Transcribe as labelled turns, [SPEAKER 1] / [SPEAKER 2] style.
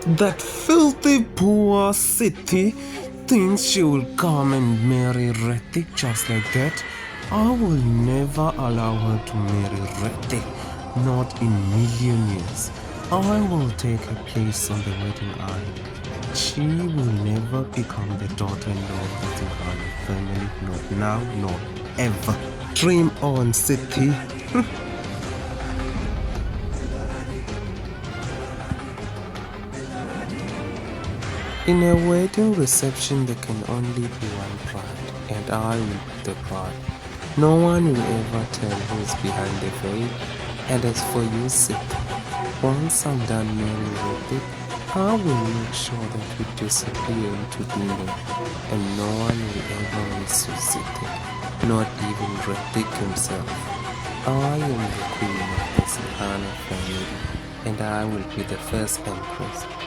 [SPEAKER 1] That filthy poor city thinks she will come and marry Ritik just like that. I will never allow her to marry Ritik, not in million years. I will take her place on the wedding aisle. She will never become the daughter-in-law of the Singhani family, not now, nor ever. Dream on, city. In a wedding reception, there can only be one bride, and I will be the bride. No one will ever tell who's behind the veil. And as for you, Sid, once I'm done marrying Ritik, I will make sure that you disappear into Dunya, and no one will ever miss you, Sid, not even Ritik himself. I am the queen of the Singhana family, and I will be the first empress.